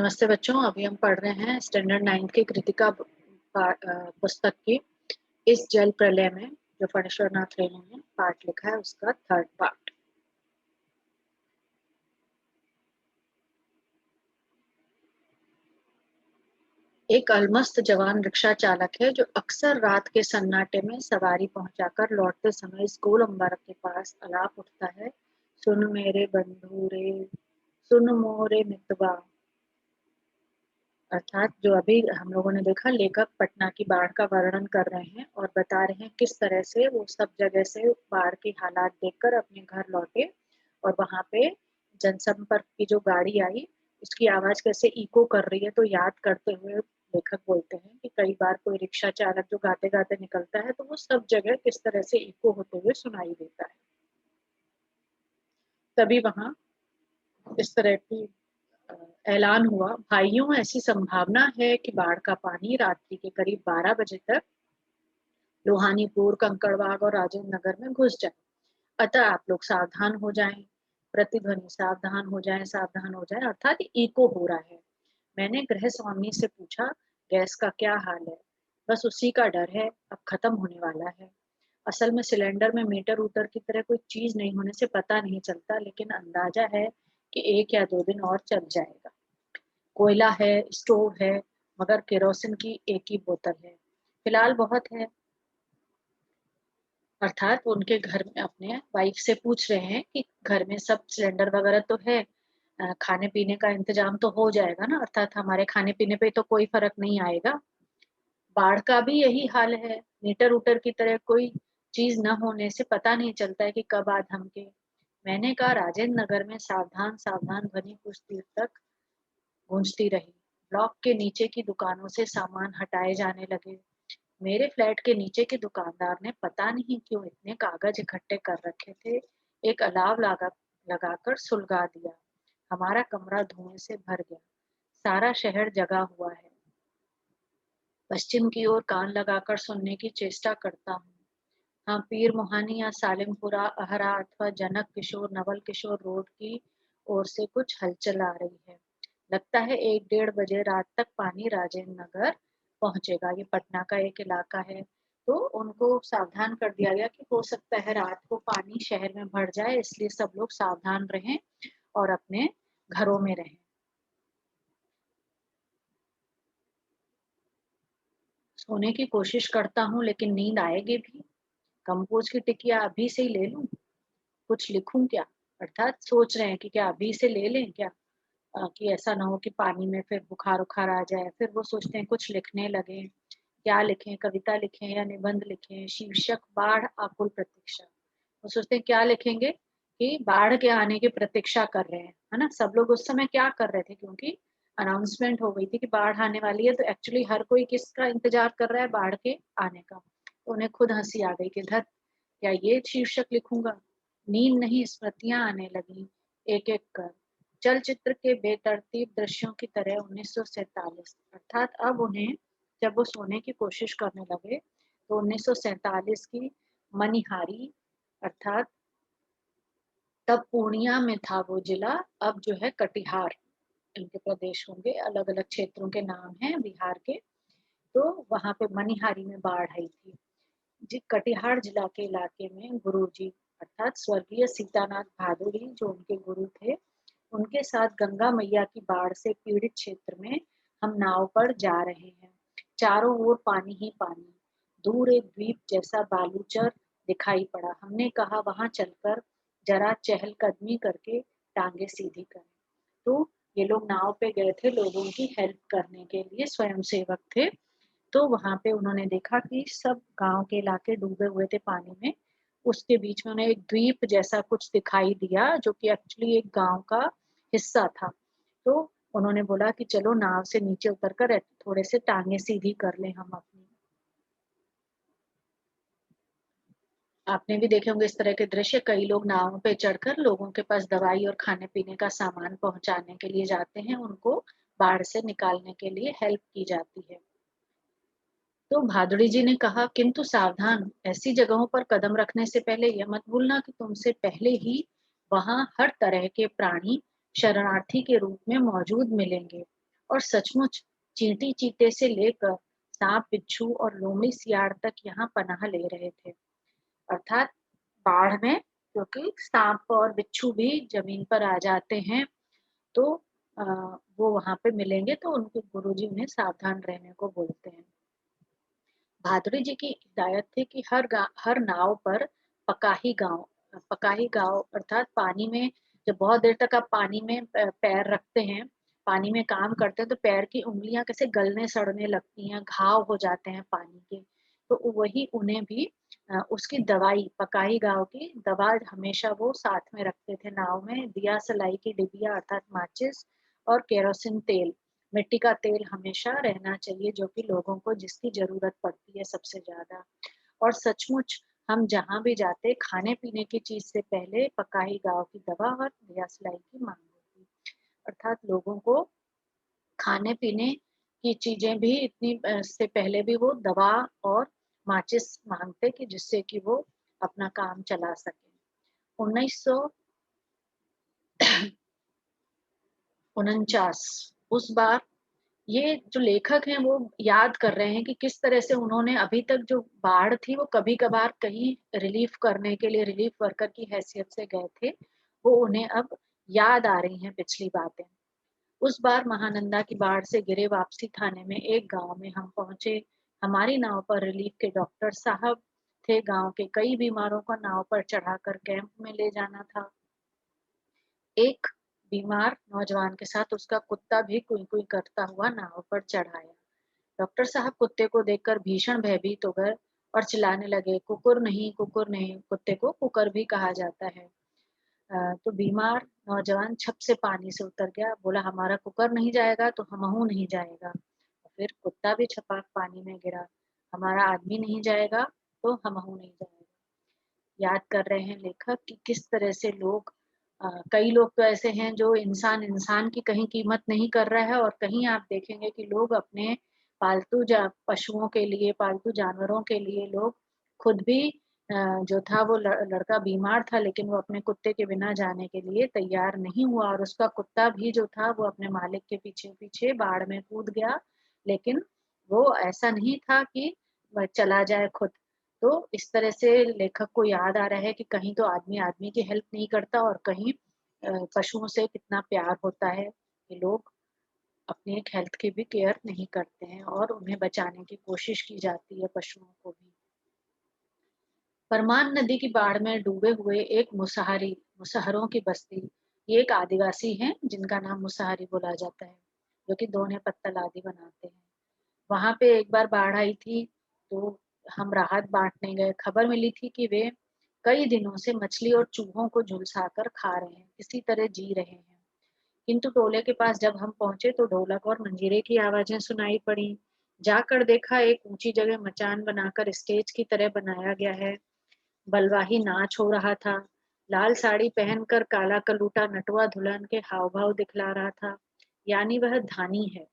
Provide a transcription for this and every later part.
नमस्ते बच्चों, अभी हम पढ़ रहे हैं स्टैंडर्ड 9th की कृतिका पुस्तक की इस जल प्रलय में जो फणीश्वर नाथ रेणु ने पाठ लिखा है उसका थर्ड पार्ट। एक अलमस्त जवान रिक्शा चालक है जो अक्सर रात के सन्नाटे में सवारी पहुंचाकर लौटते समय इस गोलंबर के पास अलाप उठता है। सुन मेरे बंधु रे, सुन मोरे मितवा। अर्थात जो अभी हम लोगों ने देखा, लेखक पटना की बाढ़ का वर्णन कर रहे हैं और बता रहे हैं किस तरह से वो सब जगह से बाढ़ के हालात देखकर अपने घर लौटे और वहां पे जनसंपर्क की जो गाड़ी आई उसकी आवाज कैसे इको कर रही है। तो याद करते हुए लेखक बोलते हैं कि कई बार कोई रिक्शा चालक जो गाते गाते निकलता है तो वो सब जगह किस तरह से इको होते हुए सुनाई देता है। तभी वहां इस तरह की ऐलान हुआ, भाइयों ऐसी संभावना है कि बाढ़ का पानी रात्रि के करीब 12 बजे तक लोहानीपुर, कंकड़बाग और राजेंद्र नगर में घुस जाए। अतः आप लोग सावधान हो जाएं। प्रतिध्वनि सावधान हो जाएं, सावधान हो जाएं, अर्थात इको हो रहा है। मैंने गृह स्वामी से पूछा, गैस का क्या हाल है? बस उसी का डर है, अब खत्म होने वाला है। असल में सिलेंडर में मीटर ऊटर की तरह कोई चीज नहीं होने से पता नहीं चलता, लेकिन अंदाजा है कि 1 या 2 दिन और चल जाएगा। कोयला है, स्टोव है, मगर केरोसिन की एक ही बोतल है। फिलहाल बहुत है। अर्थात उनके घर में अपने वाइफ से पूछ रहे हैं कि घर में सब सिलेंडर वगैरह तो है, खाने पीने का इंतजाम तो हो जाएगा ना, अर्थात हमारे खाने पीने पे तो कोई फर्क नहीं आएगा। बाढ़ का भी यही हाल है, मीटर उटर की तरह कोई चीज न होने से पता नहीं चलता है कि कब आ धमके। मैंने कहा, राजेंद्र नगर में सावधान सावधान ध्वनि कुछ देर तक गूंजती रही। ब्लॉक के नीचे की दुकानों से सामान हटाए जाने लगे। मेरे फ्लैट के नीचे के दुकानदार ने पता नहीं क्यों इतने कागज इकट्ठे कर रखे थे, एक अलाव लगाकर सुलगा दिया। हमारा कमरा धुएं से भर गया। सारा शहर जगा हुआ है। पश्चिम की ओर कान लगाकर सुनने की चेष्टा करता हूँ। हाँ, पीर मुहानी या सालिमपुरा, अहरा अथवा जनक किशोर, नवल किशोर रोड की ओर से कुछ हलचल आ रही है। लगता है 1-1:30 बजे रात तक पानी राजेंद्र नगर पहुंचेगा। ये पटना का एक इलाका है। तो उनको सावधान कर दिया गया कि हो सकता है रात को पानी शहर में भर जाए, इसलिए सब लोग सावधान रहें और अपने घरों में रहें। सोने की कोशिश करता हूँ लेकिन नींद आएगी भी। कंपोज की टिकिया अभी से ही ले लूं, कुछ लिखूं क्या? अर्थात सोच रहे हैं कि क्या अभी से ले लें क्या, कि ऐसा ना हो कि पानी में फिर बुखार उखार आ जाए। फिर वो सोचते हैं कुछ लिखने लगे, क्या लिखें, कविता लिखें या निबंध लिखें। शीर्षक, बाढ़ आकुल प्रतीक्षा। वो सोचते हैं क्या लिखेंगे कि बाढ़ के आने की प्रतीक्षा कर रहे हैं, है ना। सब लोग उस समय क्या कर रहे थे, क्योंकि अनाउंसमेंट हो गई थी कि बाढ़ आने वाली है, तो एक्चुअली हर कोई किसका इंतजार कर रहा है, बाढ़ के आने का। तो उन्हें खुद हंसी आ गई कि धत, क्या ये शीर्षक लिखूंगा। नींद नहीं, स्मृतियां आने लगी एक एक कर, चलचित्र के बेतरतीब दृश्यों की तरह। 1947, अर्थात अब उन्हें, जब वो सोने की कोशिश करने लगे तो 1947 की मनिहारी, अर्थात तब पूर्णिया में था वो जिला, अब जो है कटिहार, इनके प्रदेश होंगे, अलग अलग क्षेत्रों के नाम हैं बिहार के। तो वहां पे मनिहारी में बाढ़ आई थी। जी, कटिहार जिला के इलाके में गुरुजी, अर्थात स्वर्गीय सीतानाथ भादुड़ी जो उनके गुरु थे, उनके साथ गंगा मैया की बाढ़ से पीड़ित क्षेत्र में हम नाव पर जा रहे हैं। चारों ओर पानी ही पानी। दूर एक द्वीप जैसा बालूचर दिखाई पड़ा। हमने कहा वहां चलकर जरा चहलकदमी करके टांगे सीधी करें। तो ये लोग नाव पे गए थे लोगों की हेल्प करने के लिए, स्वयंसेवक थे। तो वहां पे उन्होंने देखा कि सब गांव के इलाके डूबे हुए थे पानी में। उसके बीच में उन्हें एक द्वीप जैसा कुछ दिखाई दिया जो कि एक्चुअली एक गांव का हिस्सा था। तो उन्होंने बोला कि चलो नाव से नीचे उतर कर थोड़े से टांगे सीधी कर लें हम अपनी। आपने भी देखे होंगे इस तरह के दृश्य, कई लोग नाव पे चढ़कर लोगों के पास दवाई और खाने पीने का सामान पहुंचाने के लिए जाते हैं, उनको बाढ़ से निकालने के लिए हेल्प की जाती है। तो भादुड़ी जी ने कहा, किंतु सावधान, ऐसी जगहों पर कदम रखने से पहले यह मत भूलना कि तुमसे पहले ही वहां हर तरह के प्राणी शरणार्थी के रूप में मौजूद मिलेंगे। और सचमुच चींटी चीते से लेकर सांप बिच्छू और लोमड़ी सियार तक यहाँ पनाह ले रहे थे। अर्थात बाढ़ में क्योंकि सांप और बिच्छू भी जमीन पर आ जाते हैं, तो वो वहां पे मिलेंगे, तो उनके गुरुजी उन्हें सावधान रहने को बोलते हैं। भादुरी जी की हिदायत थी कि हर नाव पर पकाही गांव पकाही गांव अर्थात पानी में जब बहुत देर तक आप पानी में पैर रखते हैं, पानी में काम करते हैं, तो पैर की उंगलियां कैसे गलने सड़ने लगती हैं, घाव हो जाते हैं पानी के। तो वही उन्हें भी उसकी दवाई पकाही गांव की दवा हमेशा वो साथ में रखते थे नाव में। दिया सलाई की डिबिया अर्थात माचिस और केरोसिन तेल, मिट्टी का तेल हमेशा रहना चाहिए, जो कि लोगों को जिसकी ज़रूरत पड़ती है सबसे ज़्यादा। और सचमुच हम जहाँ भी जाते, खाने-पीने की चीज़ से पहले पकाई गाँव की दवा और दियासलाई की माँग होती। अर्थात लोगों को खाने-पीने की चीज़ें भी इतनी से पहले भी वो दवा और माचिस माँगते कि जिससे कि वो अपना काम चला सकें। 1949 उस बार ये जो लेखक हैं वो याद कर रहे हैं कि किस तरह से उन्होंने अभी तक जो बाढ़ थी वो कभी-कभार कहीं रिलीफ करने के लिए रिलीफ वर्कर की हैसियत से गए थे, वो उन्हें अब याद आ रही हैं पिछली बातें। उस बार महानंदा की बाढ़ से घिरे वापसी थाने में एक गांव में हम पहुंचे। हमारी नाव पर रिलीफ के डॉक्टर साहब थे। गांव के कई बीमारों को नाव पर चढ़ाकर कैंप में ले जाना था। एक बीमार नौजवान के साथ उसका कुत्ता भी कुई कुई करता हुआ नाव पर चढ़ाया। डॉक्टर साहब कुत्ते को देखकर भीषण भयभीत हो गए और चिल्लाने लगे, कुकुर नहीं, कुकुर नहीं। कुत्ते को कुकर भी कहा जाता है। तो बीमार नौजवान छप से पानी से उतर गया, बोला हमारा कुकर नहीं जाएगा तो हमहू नहीं जाएगा। फिर कुत्ता भी छपाक पानी में गिरा, हमारा आदमी नहीं जाएगा तो हमहू नहीं जाएगा। याद कर रहे हैं लेखक कि किस तरह से लोग कई लोग तो ऐसे हैं जो इंसान की कहीं कीमत नहीं कर रहा है, और कहीं आप देखेंगे कि लोग अपने पशुओं के लिए, पालतू जानवरों के लिए लोग खुद भी जो था वो लड़का बीमार था, लेकिन वो अपने कुत्ते के बिना जाने के लिए तैयार नहीं हुआ, और उसका कुत्ता भी जो था वो अपने मालिक के पीछे-पीछे बाढ़ में कूद गया। लेकिन वो ऐसा नहीं था कि वह चला जाए खुद। तो इस तरह से लेखक को याद आ रहा है कि कहीं तो आदमी आदमी की हेल्प नहीं करता, और कहीं पशुओं से कितना प्यार होता है कि लोग अपनी एक हेल्थ की भी केयर नहीं करते हैं और उन्हें बचाने की कोशिश की जाती है पशुओं को भी। परमान नदी की बाढ़ में डूबे हुए एक मुसहरों की बस्ती, ये एक आदिवासी हैं जिनका नाम मुसहरी बोला जाता है, जो कि दोने पत्तल आदि बनाते हैं। वहां पे एक बार बाढ़ आई थी, तो हम राहत बांटने गए। खबर मिली थी कि वे कई दिनों से मछली और चूहों को झुलसाकर खा रहे हैं, किसी तरह जी रहे हैं। किंतु टोले के पास जब हम पहुंचे तो ढोलक और मंजीरे की आवाजें सुनाई पड़ी। जाकर देखा, एक ऊंची जगह मचान बनाकर स्टेज की तरह बनाया गया है। बलवाही नाच हो रहा था। लाल साड़ी पहनकर काला कलूटा नटुआ दुल्हन के हाव भाव दिखला रहा था, यानी वह धानी है।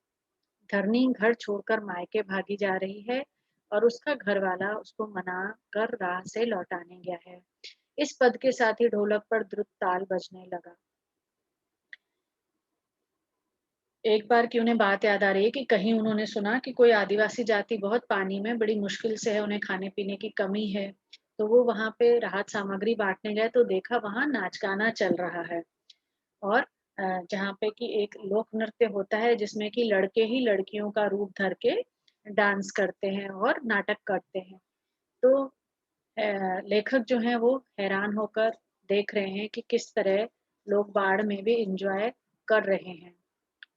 धरनी घर छोड़कर मायके भागी जा रही है और उसका घरवाला उसको मना कर राह से लौटाने गया है। इस पद के साथ ही ढोलक पर द्रुत ताल बजने लगा। एक बार की उन्हें बात याद आ रही है कि कहीं उन्होंने सुना कि कोई आदिवासी जाति बहुत पानी में बड़ी मुश्किल से है, उन्हें खाने पीने की कमी है। तो वो वहां पे राहत सामग्री बांटने गए तो देखा वहां नाच गाना चल रहा है, और जहाँ पे कि एक लोक नृत्य होता है जिसमें कि लड़के ही लड़कियों का रूप धर के डांस करते हैं और नाटक करते हैं। तो लेखक जो हैं वो हैरान होकर देख रहे हैं कि किस तरह लोग बाढ़ में भी एंजॉय कर रहे हैं।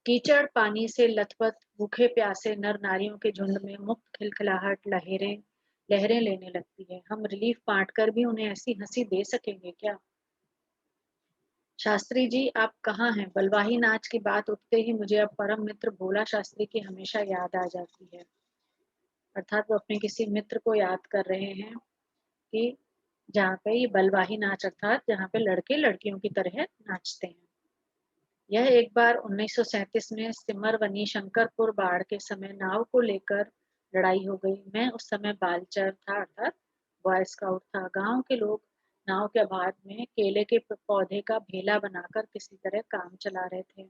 कीचड़ पानी से लथपथ भूखे प्यासे नर नारियों के झुंड में मुक्त खिलखिलाहट लहरें लहरें लेने लगती है। हम रिलीफ बांट कर भी उन्हें ऐसी हंसी दे सकेंगे क्या? शास्त्री जी आप कहाँ हैं? बलवाही नाच की बात उठते ही मुझे अब परम मित्र भोला शास्त्री की हमेशा याद आ जाती है। अर्थात वो अपने किसी मित्र को याद कर रहे हैं कि जहाँ पे ये बलवाही नाच अर्थात जहाँ पे लड़के लड़कियों की तरह नाचते हैं। यह एक बार 1937 में सिमरवनी शंकरपुर बाढ़ के समय नाव को लेकर लड़ाई हो गई। मैं उस समय बालचर था अर्थात बॉय स्काउट था। गांव के लोग नाव के आबाद में केले के पौधे का भेला बनाकर किसी तरह काम चला रहे थे।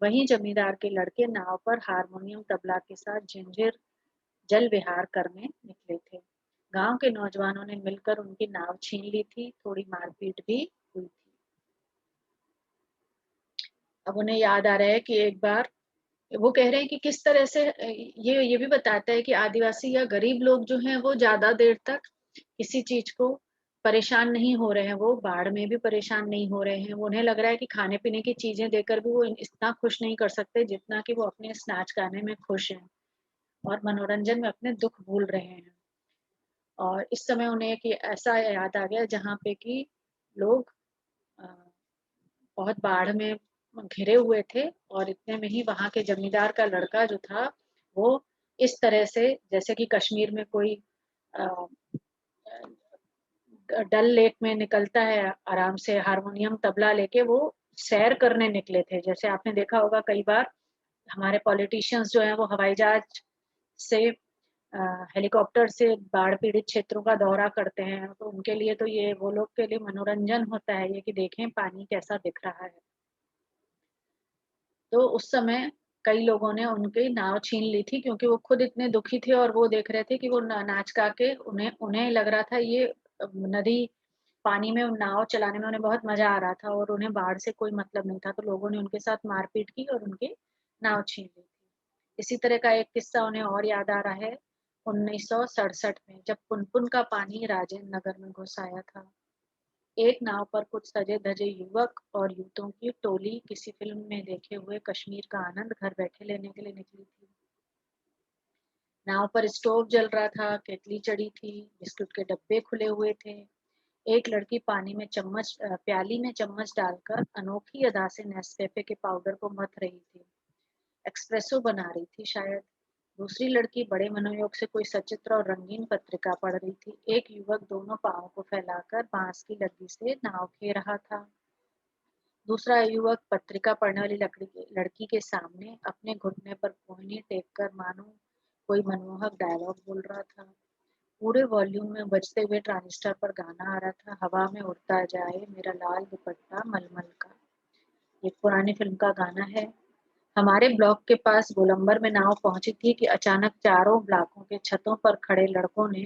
वहीं जमींदार के लड़के नाव पर हारमोनियम तबला के साथ झिंझिर जल विहार करने निकले थे। गांव के नौजवानों ने मिलकर उनकी नाव छीन ली थी, थोड़ी मारपीट भी हुई थी। अब उन्हें याद आ रहा है कि एक बार वो कह रहे हैं कि किस तरह से ये भी बताता है कि आदिवासी या गरीब लोग जो हैं वो ज्यादा देर तक किसी चीज को परेशान नहीं हो रहे हैं, वो बाढ़ में भी परेशान नहीं हो रहे हैं। वो उन्हें लग रहा है कि खाने पीने की चीजें देकर भी वो इतना खुश नहीं कर सकते जितना कि वो अपने इस नाच गाने में खुश हैं और मनोरंजन में अपने दुख भूल रहे हैं। और इस समय उन्हें एक ऐसा याद आ गया जहाँ पे कि लोग अ, बहुत बाढ़ में घिरे हुए थे और इतने में ही वहां के जमींदार का लड़का जो था वो इस तरह से, जैसे कि कश्मीर में कोई अ, डल लेक में निकलता है आराम से हारमोनियम तबला लेके, वो सैर करने निकले थे। जैसे आपने देखा होगा कई बार हमारे पॉलिटिशियंस जो हैं वो हवाई जहाज से हेलीकॉप्टर से बाढ़ पीड़ित क्षेत्रों का दौरा करते हैं, तो उनके लिए तो ये वो लोग के लिए मनोरंजन होता है ये कि देखें पानी कैसा दिख रहा है। तो उस समय कई लोगों ने उनकी नाव छीन ली थी क्योंकि वो खुद इतने दुखी थे और वो देख रहे थे कि वो नाच गा के उन्हें उन्हें लग रहा था ये नदी पानी में नाव चलाने में उन्हें बहुत मजा आ रहा था और उन्हें बाढ़ से कोई मतलब नहीं था, तो लोगों ने उनके साथ मारपीट की और उनकी नाव छीन ली थी। इसी तरह का एक किस्सा उन्हें और याद आ रहा है 1967 में, जब पुनपुन का पानी राजेंद्र नगर में घुस आया था। एक नाव पर कुछ सजे धजे युवक और युवतियों की टोली किसी फिल्म में देखे हुए कश्मीर का आनंद घर बैठे लेने के लिए निकली थी। नाव पर स्टोव जल रहा था, केतली चढ़ी थी, बिस्कुट के डब्बे खुले हुए थे। एक लड़की पानी में प्याली में चम्मच डालकर अनोखी अदा से नेस्कैफे के पाउडर को मथ रही थी। एक्सप्रेसो बना रही थी शायद। दूसरी लड़की बड़े मनोयोग से कोई सचित्र और रंगीन पत्रिका पढ़ रही थी। एक युवक दोनों पांवों को फैलाकर बांस की लकड़ी से नाव खे रहा था। दूसरा युवक पत्रिका पढ़ने वाली लड़की के सामने अपने घुटने पर कोहनी टेक कर मानो कोई मनमोहक डायलॉग बोल रहा था। पूरे वॉल्यूम में बजते हुए ट्रांजिस्टर पर गाना आ रहा था, हवा में उड़ता जाए मेरा लाल दुपट्टा मलमल का। ये पुरानी फिल्म का गाना है। हमारे ब्लॉक के पास गोलंबर में नाव पहुंची थी कि अचानक चारों ब्लॉकों के छतों पर खड़े लड़कों ने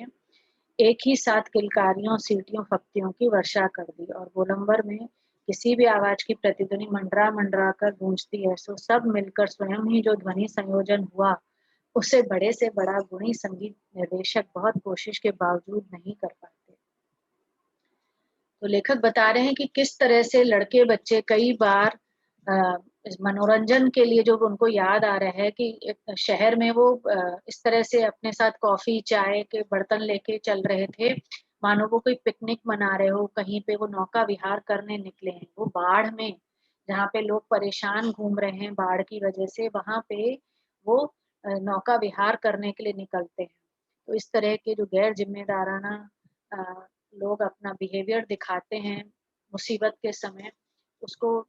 एक ही साथ किलकारियों, सीटियों, फप्तियों की वर्षा कर दी और गोलंबर में किसी भी आवाज की प्रतिध्वनि मंडरा मंडरा कर गूंजती है, सो सब मिलकर स्वयं ही जो ध्वनि संयोजन हुआ उसे बड़े से बड़ा गुणी संगीत निर्देशक बहुत कोशिश के बावजूद नहीं कर पाते। तो लेखक बता रहे हैं कि किस तरह से लड़के बच्चे कई बार इस मनोरंजन के लिए जो उनको याद आ रहा है कि एक शहर में वो इस तरह से अपने साथ कॉफी चाय के बर्तन लेके चल रहे थे, मानो वो कोई पिकनिक मना रहे हो, कहीं पे वो नौका विहार करने निकले हैं। वो बाढ़ में जहाँ पे लोग परेशान घूम रहे हैं बाढ़ की वजह से, वहां पे वो नौका विहार करने के लिए निकलते हैं। तो इस तरह के जो गैर जिम्मेदाराना लोग अपना बिहेवियर दिखाते हैं मुसीबत के समय, उसको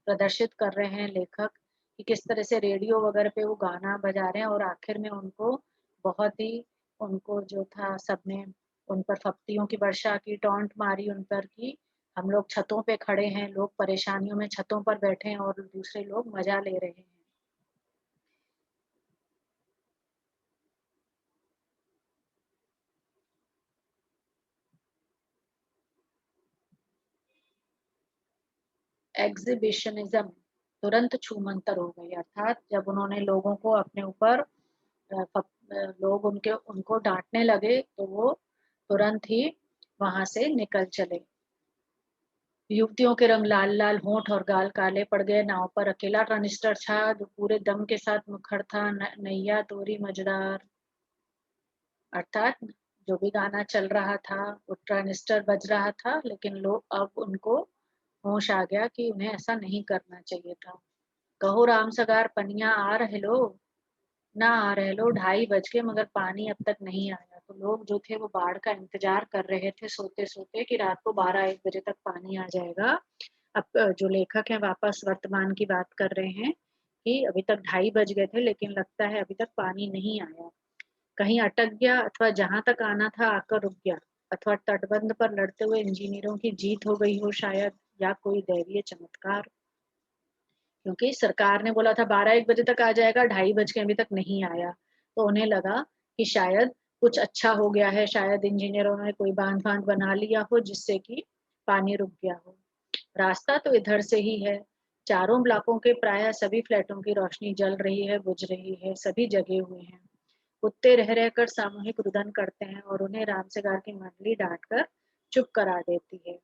प्रदर्शित कर रहे हैं लेखक कि किस तरह से रेडियो वगैरह पे वो गाना बजा रहे हैं और आखिर में उनको बहुत ही उनको जो था सबने उन पर फप्तियों की वर्षा की, टॉन्ट मारी उन पर कि हम लोग छतों पे खड़े हैं, लोग परेशानियों में छतों पर बैठे हैं और दूसरे लोग मजा ले रहे हैं। एग्जिबिशनिज्म तुरंत छूमंतर हो गई, अर्थात जब उन्होंने लोगों को अपने ऊपर लोग उनके उनको डांटने लगे तो वो तुरंत ही वहां से निकल चले। युवतियों के रंग लाल लाल, होंठ और गाल काले पड़ गए। नाव पर अकेला ट्रांजिस्टर था जो पूरे दम के साथ मुखर था। नैया तोरी मझधार, अर्थात जो भी गाना चल रहा था वो ट्रांजिस्टर बज रहा था, लेकिन लोग अब उनको होश आ गया कि उन्हें ऐसा नहीं करना चाहिए था। कहो राम सगार पनिया आ रहे लो, ना आ रहे लो, 2:30 बज गए मगर पानी अब तक नहीं आया। तो लोग जो थे वो बाढ़ का इंतजार कर रहे थे सोते सोते कि रात को 12-1 बजे तक पानी आ जाएगा। अब जो लेखक हैं वापस वर्तमान की बात कर रहे हैं कि अभी तक 2:30 बज गए थे लेकिन लगता है अभी तक पानी नहीं आया। कहीं अटक गया अथवा जहां तक आना था आकर रुक गया, अथवा तटबंध पर लड़ते हुए इंजीनियरों की जीत हो गई हो शायद, या कोई दैवीय चमत्कार। क्योंकि सरकार ने बोला था 12-1 बजे तक आ जाएगा, 2:30 बज के अभी तक नहीं आया। तो उन्हें लगा कि शायद कुछ अच्छा हो गया है, शायद इंजीनियरों ने कोई बाँध-वाँध बना लिया हो जिससे कि पानी रुक गया हो। रास्ता तो इधर से ही है। चारों ब्लॉकों के प्रायः सभी फ्लैटों की रोशनी जल रही है, बुझ रही है, सभी जगे हुए हैं। कुत्ते रह रहकर सामूहिक रुदन करते हैं और उन्हें रामसिंगार की मंडली डाँटकर चुप करा देती है।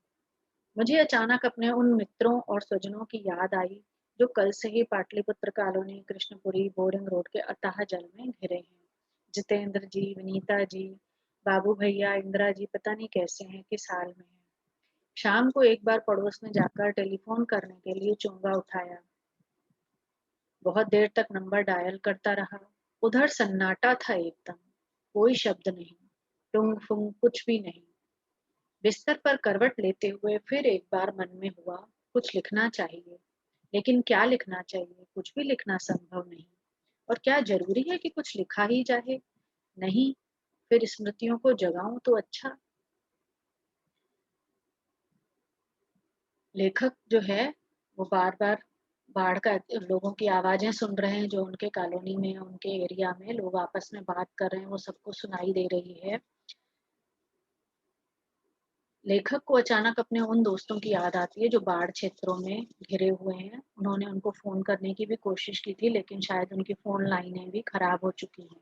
मुझे अचानक अपने उन मित्रों और स्वजनों की याद आई जो कल से ही Pataliputra colony, Krishnapuri, Boring Road के अथाह जल में घिरे हैं। जितेंद्र जी, विनीता जी, बाबू भैया, इंदिरा जी पता नहीं कैसे हैं, किस हाल में हैं। शाम को एक बार पड़ोस में जाकर टेलीफोन करने के लिए चुंगा उठाया। बहुत देर तक नंबर डायल करता रहा। उधर सन्नाटा था एकदम। कोई शब्द नहीं, टुंग फुंग कुछ भी नहीं। बिस्तर पर करवट लेते हुए फिर एक बार मन में हुआ कुछ लिखना चाहिए, लेकिन क्या लिखना चाहिए? कुछ भी लिखना संभव नहीं। और क्या जरूरी है कि कुछ लिखा ही जाए? नहीं, फिर स्मृतियों को जगाऊं तो अच्छा। लेखक जो है वो बार बार बाढ़ का लोगों की आवाजें सुन रहे हैं, जो उनके कॉलोनी में, उनके एरिया में लोग आपस में बात कर रहे हैं, वो सबको सुनाई दे रही है। लेखक को अचानक अपने उन दोस्तों की याद आती है जो बाढ़ क्षेत्रों में घिरे हुए हैं। उन्होंने उनको फोन करने की भी कोशिश की थी, लेकिन शायद उनकी फोन लाइनें भी खराब हो चुकी हैं।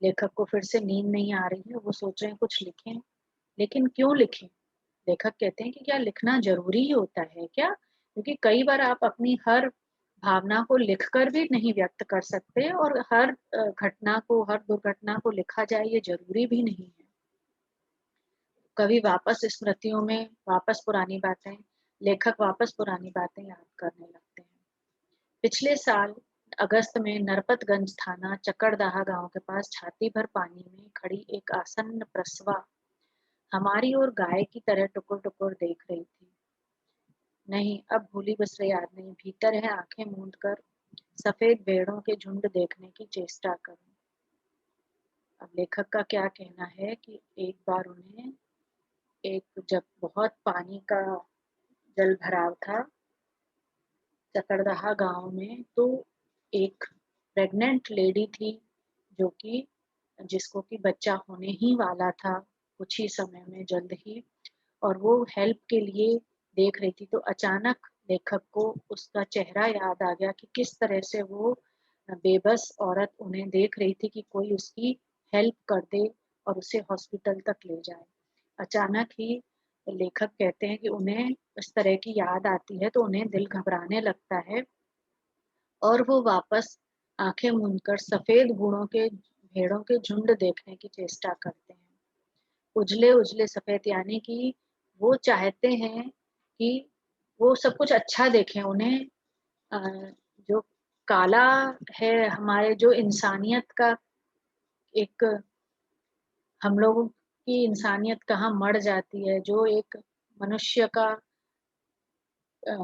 लेखक को फिर से नींद नहीं आ रही है, वो सोच रहे हैं कुछ लिखें, लेकिन क्यों लिखें? लेखक कहते हैं कि क्या लिखना ज़रूरी ही होता है क्या? क्योंकि कई बार आप अपनी हर भावना को लिखकर भी नहीं व्यक्त कर सकते, और हर घटना को, हर दुर्घटना को लिखा जाए ये ज़रूरी भी नहीं है। कभी वापस स्मृतियों में वापस पुरानी बातें लेखक वापस पुरानी बातें याद करने लगते हैं। पिछले साल अगस्त में नरपतगंज थाना चकड़दाहा गांव के पास छाती भर पानी में खड़ी एक आसन्न प्रसवा हमारी ओर गाय की तरह टुकुर टुकुर देख रही थी। नहीं, अब भूली बिसरी याद नहीं, भीतर है आंखें मूंद कर सफेद भेड़ों के झुंड देखने की चेष्टा करूं। अब लेखक का क्या कहना है कि एक बार उन्हें, एक जब बहुत पानी का जल भराव था चकरदहा गांव में, तो एक प्रेग्नेंट लेडी थी जो कि जिसको कि बच्चा होने ही वाला था कुछ ही समय में, जल्द ही। और वो हेल्प के लिए देख रही थी, तो अचानक लेखक को उसका चेहरा याद आ गया कि किस तरह से वो बेबस औरत उन्हें देख रही थी कि कोई उसकी हेल्प कर दे और उसे हॉस्पिटल तक ले जाए। अचानक ही लेखक कहते हैं कि उन्हें इस तरह की याद आती है तो उन्हें दिल घबराने लगता है, और वो वापस आंखें मूंदकर सफेद भेड़ों के झुंड देखने की चेष्टा करते हैं। उजले उजले सफेद, यानी कि वो चाहते हैं कि वो सब कुछ अच्छा देखें उन्हें। अ, जो काला है हमारे, जो इंसानियत का एक, हम लोगों की इंसानियत कहाँ मर जाती है, जो एक मनुष्य का अ,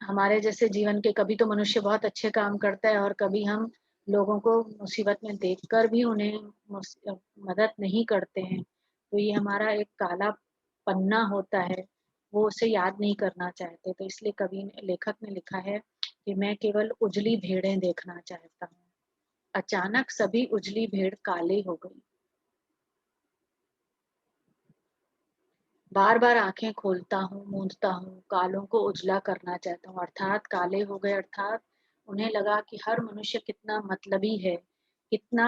हमारे जैसे जीवन के, कभी तो मनुष्य बहुत अच्छे काम करता है और कभी हम लोगों को मुसीबत में देखकर भी उन्हें मदद नहीं करते हैं। तो ये हमारा एक काला पन्ना होता है, वो उसे याद नहीं करना चाहते। तो इसलिए कवि ने, लेखक ने लिखा है कि मैं केवल उजली भेड़ें देखना चाहता हूँ। अचानक सभी उजली भेड़ काले हो गई। बार बार आंखें खोलता हूँ, मूंदता हूँ, कालों को उजला करना चाहता हूँ, अर्थात काले हो गए, अर्थात उन्हें लगा कि हर मनुष्य कितना मतलबी है, कितना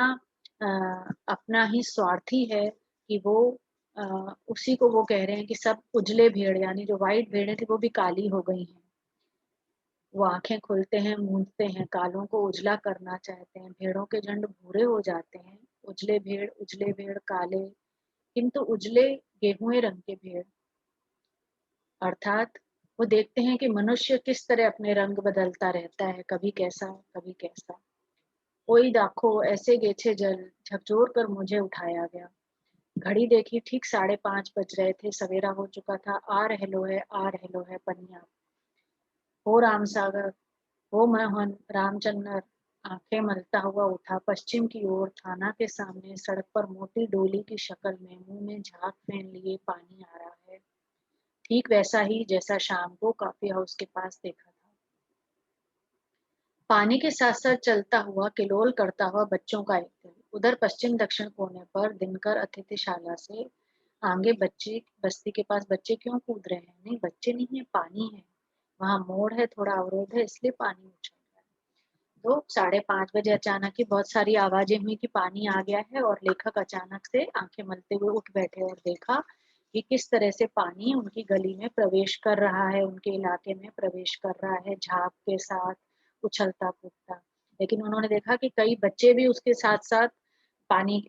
अपना ही स्वार्थी है, कि वो उसी को वो कह रहे हैं कि सब उजले भेड़, यानी जो व्हाइट भेड़ें थी वो भी काली हो गई हैं। वो आंखें खोलते हैं, मूंदते हैं, कालों को उजला करना चाहते हैं, भेड़ों के झुंड भूरे हो जाते हैं, उजले भेड़ काले, किंतु उजले गेहुए रंग के भेड़। अर्थात वो देखते हैं कि मनुष्य किस तरह अपने रंग बदलता रहता है, कभी कैसा कभी कैसा। ओई दाखो ऐसे गेछे जल, झकझोर कर मुझे उठाया गया। घड़ी देखी, ठीक 5:30 बज रहे थे, सवेरा हो चुका था। आ रहलो है, आ रहलो है पनिया। हो राम सागर, हो मोहन रामचंद्र आंखें मलता हुआ उठा पश्चिम की ओर। थाना के सामने सड़क पर मोटी डोली की शक्ल में मुंह में झाग फेन लिए पानी आ रहा है, ठीक वैसा ही जैसा शाम को कॉफी हाउस के पास देखा था। पानी के साथ साथ चलता हुआ किलोल करता हुआ बच्चों का एक दल। उधर पश्चिम दक्षिण कोने पर दिनकर अतिथिशाला से आगे बच्चे बस्ती के पास बच्चे क्यों कूद रहे हैं? नहीं, बच्चे नहीं है, पानी है। वहां मोड़ है, थोड़ा अवरोध है, इसलिए पानी उछल रहा है। तो 5:30 बजे अचानक ही बहुत सारी आवाजें हुई कि पानी आ गया है, और लेखक अचानक से आंखें मलते हुए उठ बैठे और देखा कि किस तरह से पानी उनकी गली में प्रवेश कर रहा है, उनके इलाके में प्रवेश कर रहा है, झाग के साथ उछलता कूदता। लेकिन उन्होंने देखा कि कई बच्चे भी उसके साथ साथ पानी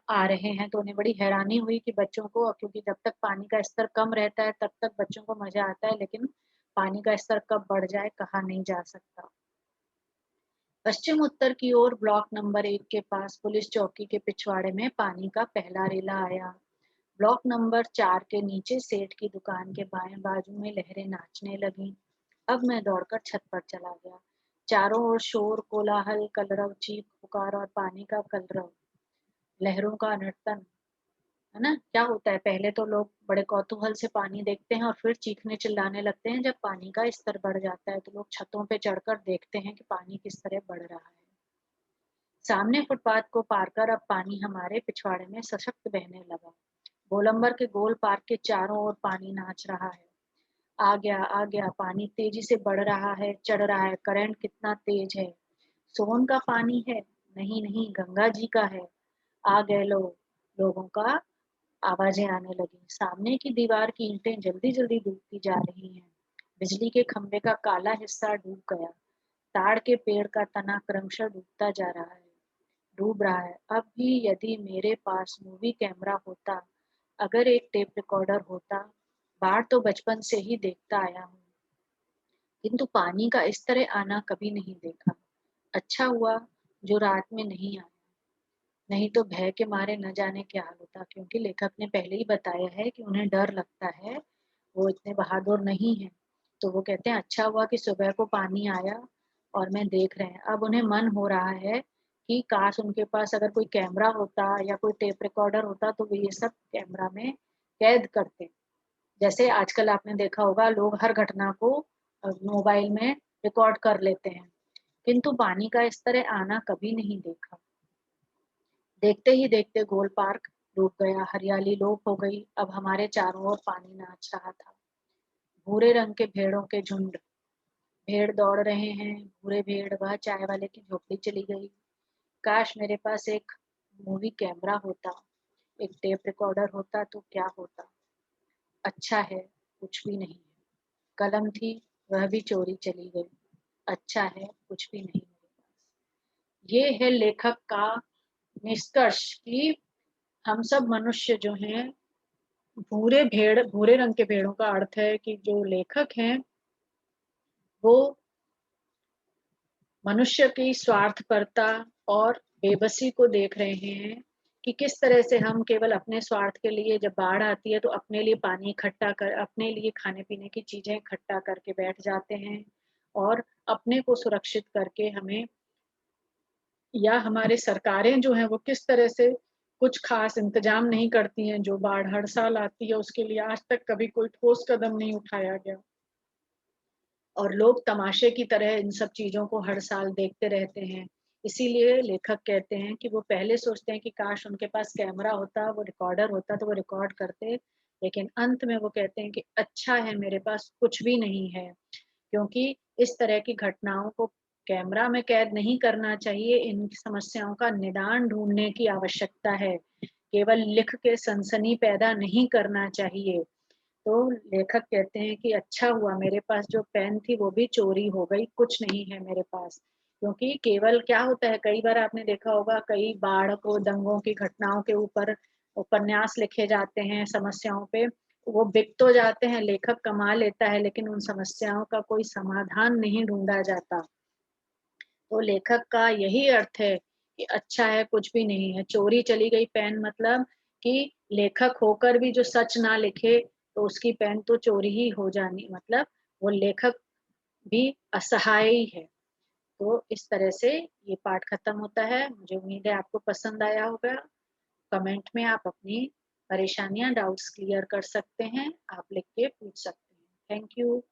आ रहे हैं, तो उन्हें बड़ी हैरानी हुई कि बच्चों को, क्योंकि जब तक पानी का स्तर कम रहता है तब तक बच्चों को मजा आता है, लेकिन पानी का स्तर कब बढ़ जाए कहा नहीं जा सकता। पश्चिम उत्तर की ओर ब्लॉक नंबर 1 के पास पुलिस चौकी के पिछवाड़े में पानी का पहला रेला आया। ब्लॉक नंबर 4 के नीचे सेठ की दुकान के बाएं बाजू में लहरें नाचने लगीं। अब मैं दौड़कर छत पर चला गया। चारों ओर शोर, कोलाहल, कलरव, चीख पुकार और पानी का कलरव, लहरों का नर्तन। है ना? क्या होता है, पहले तो लोग बड़े कौतूहल से पानी देखते हैं और फिर चीखने चिल्लाने लगते हैं। जब पानी का स्तर बढ़ जाता है तो लोग छतों पे चढ़कर देखते हैं कि पानी किस तरह बढ़ रहा है। सामने फुटपाथ को पार कर अब पानी हमारे पिछवाड़े में सशक्त बहने लगा। गोलंबर के गोल पार्क के चारों ओर पानी नाच रहा है। आ गया, पानी तेजी से बढ़ रहा है, चढ़ रहा है। करंट कितना तेज है। सोन का पानी है? नहीं नहीं, गंगा जी का है। आ गए लोग। लोगों का आवाजें आने लगी। सामने की दीवार की ईंटें जल्दी जल्दी डूबती जा रही हैं। बिजली के खंभे का काला हिस्सा डूब गया। ताड़ के पेड़ का तना क्रमशः डूबता जा रहा है, डूब रहा है। अब भी यदि मेरे पास मूवी कैमरा होता, अगर एक टेप रिकॉर्डर होता, बाढ़ तो बचपन से ही देखता आया हूँ, किंतु पानी का इस तरह आना कभी नहीं देखा। अच्छा हुआ जो रात में नहीं आया, नहीं तो भय के मारे न जाने क्या हाल होता। क्योंकि लेखक ने पहले ही बताया है कि उन्हें डर लगता है, वो इतने बहादुर नहीं है। तो वो कहते हैं अच्छा हुआ कि सुबह को पानी आया और मैं देख रहे हैं। अब उन्हें मन हो रहा है कि काश उनके पास अगर कोई कैमरा होता या कोई टेप रिकॉर्डर होता तो वो ये सब कैमरा में कैद करते। जैसे आजकल आपने देखा होगा, लोग हर घटना को मोबाइल में रिकॉर्ड कर लेते हैं, किंतु पानी का इस तरह आना कभी नहीं देखा। देखते ही देखते गोल पार्क डूब गया, हरियाली लोप हो गई। अब हमारे चारों ओर पानी नाच रहा था। भूरे रंग के भेड़ों के झुंड, भेड़ दौड़ रहे हैं, भूरे भेड़। वह चाय वाले की झोपड़ी चली गई। काश मेरे पास एक मूवी कैमरा होता, एक टेप रिकॉर्डर होता तो क्या होता। अच्छा है कुछ भी नहीं है। कलम थी, वह भी चोरी चली गई। अच्छा है कुछ भी नहीं मेरे पास। ये है लेखक का निष्कर्ष कि हम सब मनुष्य जो हैं, भूरे रंग के भेड़ों का अर्थ है कि जो लेखक हैं वो मनुष्य की स्वार्थपरता और बेबसी को देख रहे हैं कि किस तरह से हम केवल अपने स्वार्थ के लिए, जब बाढ़ आती है तो अपने लिए पानी इकट्ठा कर, अपने लिए खाने पीने की चीजें इकट्ठा करके बैठ जाते हैं, और अपने को सुरक्षित करके हमें, या हमारे सरकारें जो हैं वो किस तरह से कुछ खास इंतजाम नहीं करती हैं। जो बाढ़ हर साल आती है उसके लिए आज तक कभी कोई ठोस कदम नहीं उठाया गया, और लोग तमाशे की तरह इन सब चीजों को हर साल देखते रहते हैं। इसीलिए लेखक कहते हैं कि वो पहले सोचते हैं कि काश उनके पास कैमरा होता, वो रिकॉर्डर होता तो वो रिकॉर्ड करते, लेकिन अंत में वो कहते हैं कि अच्छा है मेरे पास कुछ भी नहीं है। क्योंकि इस तरह की घटनाओं को कैमरा में कैद नहीं करना चाहिए, इन समस्याओं का निदान ढूंढने की आवश्यकता है। केवल लिख के सनसनी पैदा नहीं करना चाहिए। तो लेखक कहते हैं कि अच्छा हुआ मेरे पास जो पेन थी वो भी चोरी हो गई, कुछ नहीं है मेरे पास। क्योंकि केवल क्या होता है, कई बार आपने देखा होगा, कई बाढ़ को, दंगों की घटनाओं के ऊपर उपन्यास लिखे जाते हैं, समस्याओं पे वो बिक तो जाते हैं, लेखक कमा लेता है, लेकिन उन समस्याओं का कोई समाधान नहीं ढूंढा जाता। तो लेखक का यही अर्थ है कि अच्छा है कुछ भी नहीं है। चोरी चली गई पेन मतलब कि लेखक होकर भी जो सच ना लिखे तो उसकी पेन तो चोरी ही हो जानी, मतलब वो लेखक भी असहाय ही है। तो इस तरह से ये पाठ खत्म होता है। मुझे उम्मीद है आपको पसंद आया होगा। कमेंट में आप अपनी परेशानियां, डाउट्स क्लियर कर सकते हैं, आप लिख के पूछ सकते हैं। Thank you.